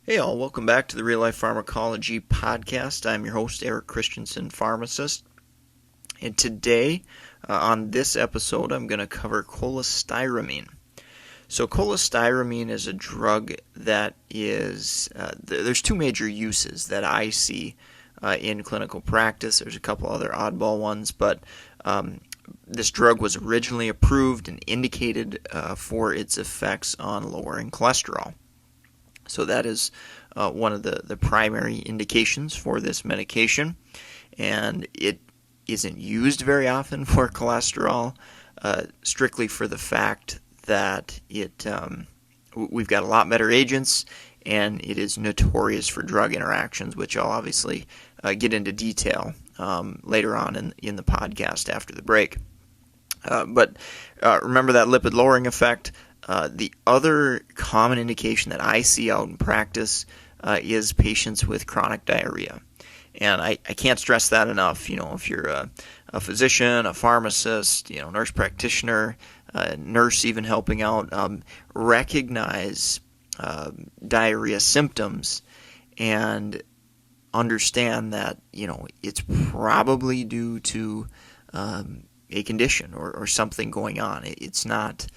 Hey all, welcome back to the Real Life Pharmacology podcast. I'm your host, Eric Christensen, pharmacist. And today, on this episode, I'm going to cover cholestyramine. So cholestyramine is a drug that is, there's two major uses that I see in clinical practice. There's a couple other oddball ones, but this drug was originally approved and indicated for its effects on lowering cholesterol. So that is one of the primary indications for this medication, and it isn't used very often for cholesterol, strictly for the fact that we've got a lot better agents, and it is notorious for drug interactions, which I'll obviously get into detail later on in the podcast after the break. But remember that lipid lowering effect. The other common indication that I see out in practice is patients with chronic diarrhea. And I can't stress that enough. You know, if you're a physician, a pharmacist, nurse practitioner, nurse even helping out, recognize diarrhea symptoms and understand that, it's probably due to a condition or something going on. It's not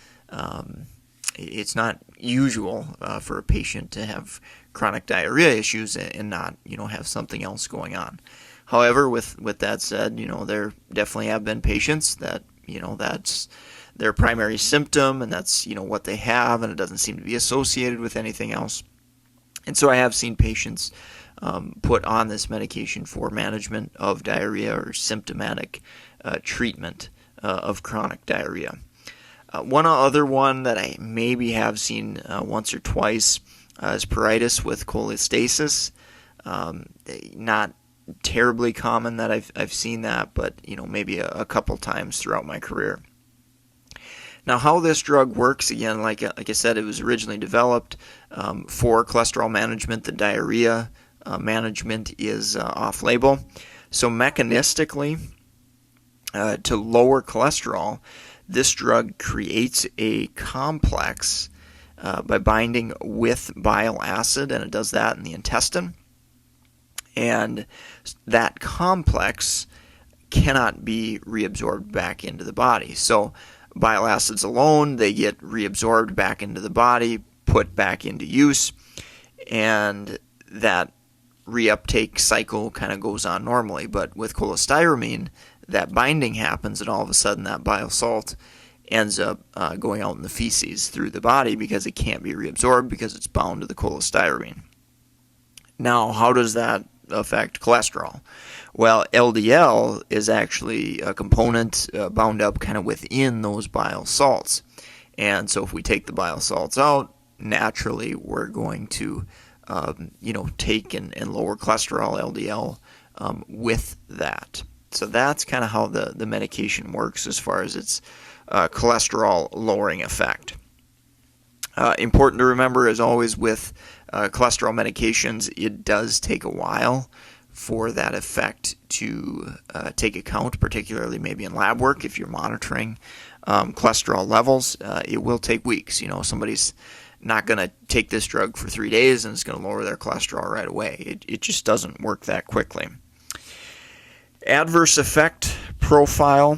usual for a patient to have chronic diarrhea issues and not, have something else going on. However, with that said, there definitely have been patients that, that's their primary symptom and that's, what they have, and it doesn't seem to be associated with anything else. And so I have seen patients put on this medication for management of diarrhea or symptomatic treatment of chronic diarrhea. One other one that I maybe have seen once or twice is pruritus with cholestasis. Not terribly common that I've seen that, but maybe a couple times throughout my career. Now, how this drug works, again, like I said, it was originally developed for cholesterol management. The diarrhea management is off-label. So mechanistically, to lower cholesterol, this drug creates a complex by binding with bile acid, and it does that in the intestine. And that complex cannot be reabsorbed back into the body. So bile acids alone, they get reabsorbed back into the body, put back into use, and that reuptake cycle kind of goes on normally. But with cholestyramine, that binding happens, and all of a sudden that bile salt ends up going out in the feces through the body because it can't be reabsorbed because it's bound to the cholestyramine. Now, how does that affect cholesterol? Well, LDL is actually a component bound up kind of within those bile salts. And so if we take the bile salts out, naturally we're going to take and lower cholesterol, LDL, with that. So that's kind of how the medication works as far as its cholesterol lowering effect. Important to remember, as always with cholesterol medications, it does take a while for that effect to take account, particularly maybe in lab work. If you're monitoring cholesterol levels, it will take weeks. Somebody's not going to take this drug for 3 days and it's going to lower their cholesterol right away. It just doesn't work that quickly. Adverse effect profile,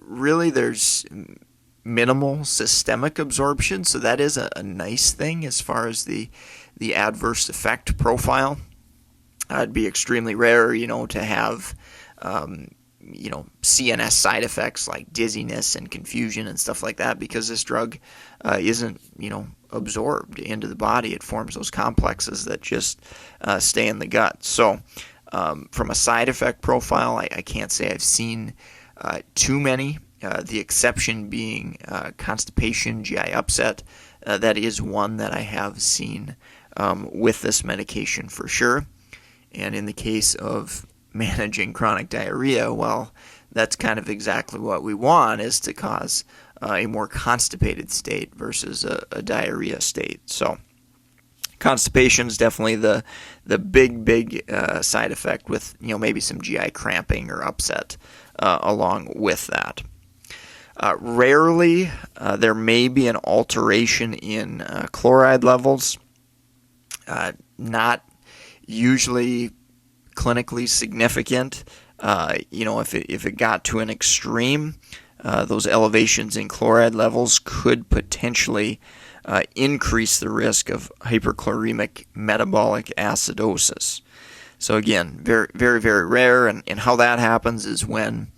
really there's minimal systemic absorption, so that is a nice thing as far as the adverse effect profile. It'd be extremely rare, to have CNS side effects like dizziness and confusion and stuff like that, because this drug isn't, absorbed into the body. It forms those complexes that just stay in the gut. So from a side effect profile, I can't say I've seen too many. The exception being constipation, GI upset. That is one that I have seen with this medication for sure. And in the case of managing chronic diarrhea, well, that's kind of exactly what we want, is to cause a more constipated state versus a diarrhea state. So constipation is definitely the big side effect, with maybe some GI cramping or upset along with that. Rarely there may be an alteration in chloride levels. Not usually clinically significant. If it got to an extreme, those elevations in chloride levels could potentially increase the risk of hyperchloremic metabolic acidosis. So again, very, very, very rare, and how that happens is when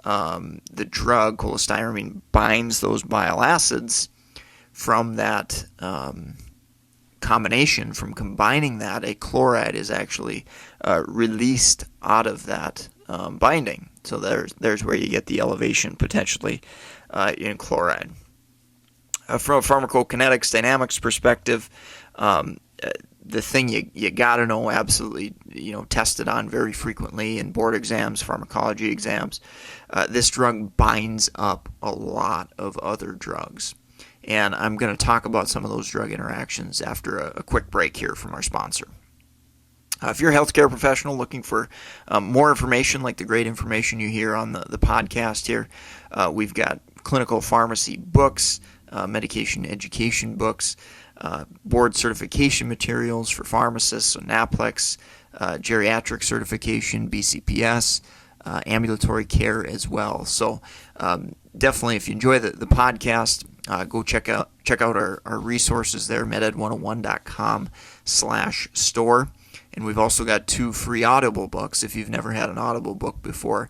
the drug cholestyramine binds those bile acids from that combination, from combining that, a chloride is actually released out of that binding. So there's where you get the elevation potentially in chloride. From a pharmacokinetics dynamics perspective, the thing you got to know, absolutely, tested on very frequently in board exams, pharmacology exams, this drug binds up a lot of other drugs. And I'm going to talk about some of those drug interactions after a quick break here from our sponsor. If you're a healthcare professional looking for more information, like the great information you hear on the podcast here, we've got clinical pharmacy books, medication education books, board certification materials for pharmacists, so NAPLEX, geriatric certification, BCPS, ambulatory care as well. So definitely, if you enjoy the podcast, go check out our resources there, meded101.com/store. And we've also got 2 free Audible books. If you've never had an Audible book before,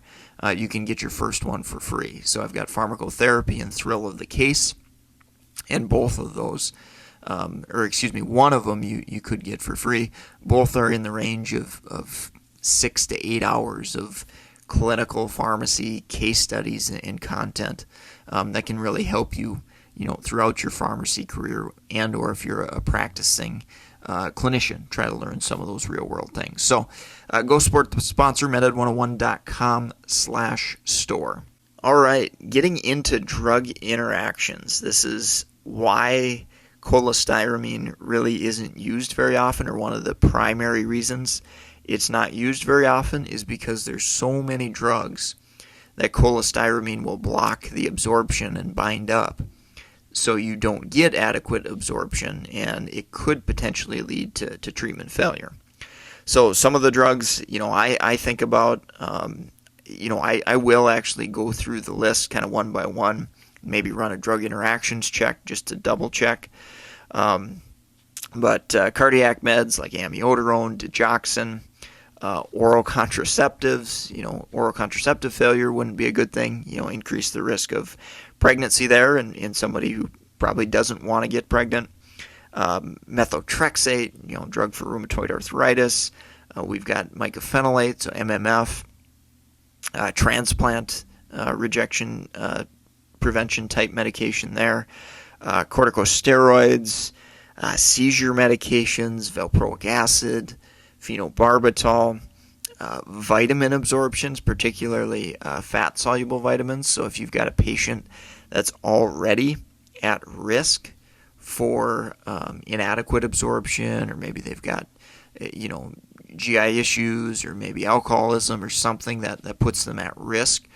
you can get your first one for free. So I've got Pharmacotherapy and Thrill of the Case. And both of those, one of them you could get for free. Both are in the range of 6 to 8 hours of clinical pharmacy case studies and content that can really help you, throughout your pharmacy career, and or if you're a practicing clinician, try to learn some of those real world things. So go support the sponsor, meded101.com/store. All right, getting into drug interactions. This is why cholestyramine really isn't used very often, or one of the primary reasons it's not used very often is because there's so many drugs that cholestyramine will block the absorption and bind up. So you don't get adequate absorption, and it could potentially lead to treatment failure. So some of the drugs, I think about, I will actually go through the list kind of one by one, maybe run a drug interactions check just to double check. But cardiac meds like amiodarone, digoxin, oral contraceptives, oral contraceptive failure wouldn't be a good thing, increase the risk of pregnancy there in somebody who probably doesn't want to get pregnant. Methotrexate, drug for rheumatoid arthritis. We've got mycophenolate, so MMF, transplant rejection prevention type medication there, corticosteroids, seizure medications, valproic acid, phenobarbital, vitamin absorptions, particularly fat-soluble vitamins. So if you've got a patient that's already at risk for inadequate absorption, or maybe they've got GI issues, or maybe alcoholism or something that puts them at risk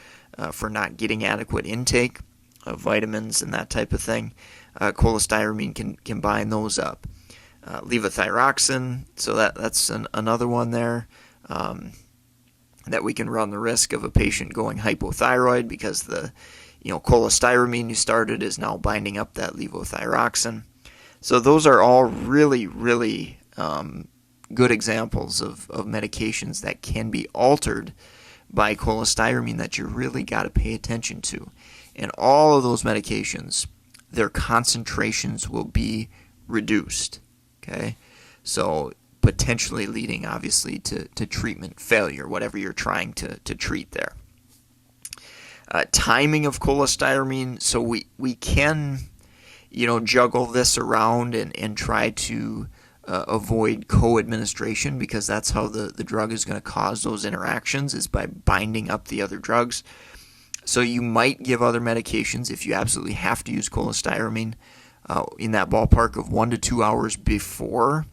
for not getting adequate intake of vitamins and that type of thing, cholestyramine can bind those up. Levothyroxine, so that's another one there, that we can run the risk of a patient going hypothyroid because the cholestyramine you started is now binding up that levothyroxine. So those are all really, really good examples of medications that can be altered by cholestyramine that you really got to pay attention to. And all of those medications, their concentrations will be reduced. Okay, so potentially leading, obviously, to treatment failure, whatever you're trying to treat there. Timing of cholestyramine, so we can, juggle this around and try to avoid co-administration, because that's how the drug is going to cause those interactions, is by binding up the other drugs. So you might give other medications if you absolutely have to use cholestyramine in that ballpark of 1 to 2 hours before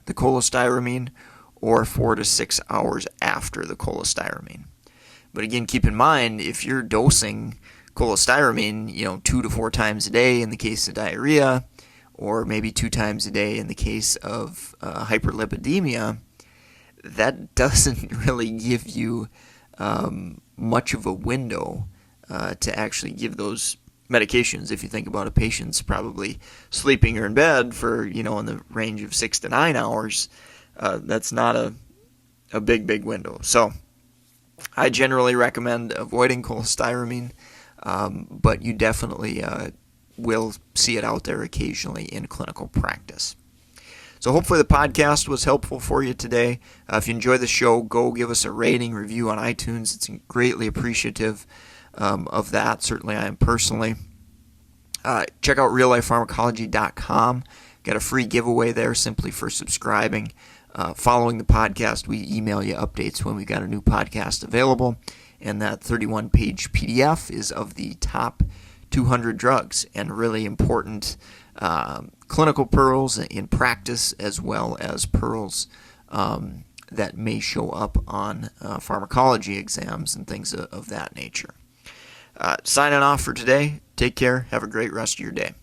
the cholestyramine, or 4 to 6 hours after the cholestyramine. But again, keep in mind, if you're dosing cholestyramine, 2 to 4 times a day in the case of diarrhea, or maybe 2 times a day in the case of hyperlipidemia, that doesn't really give you much of a window to actually give those medications. If you think about a patient's probably sleeping or in bed for, in the range of 6 to 9 hours, that's not a big window. So I generally recommend avoiding cholestyramine, but you definitely will see it out there occasionally in clinical practice. So hopefully the podcast was helpful for you today. If you enjoy the show, go give us a rating, review on iTunes. It's greatly appreciative of that. Certainly I am personally. Check out reallifepharmacology.com. Got a free giveaway there simply for subscribing. Following the podcast, we email you updates when we got a new podcast available. And that 31-page PDF is of the top 200 drugs and really important clinical pearls in practice, as well as pearls that may show up on pharmacology exams and things of that nature. Signing off for today. Take care. Have a great rest of your day.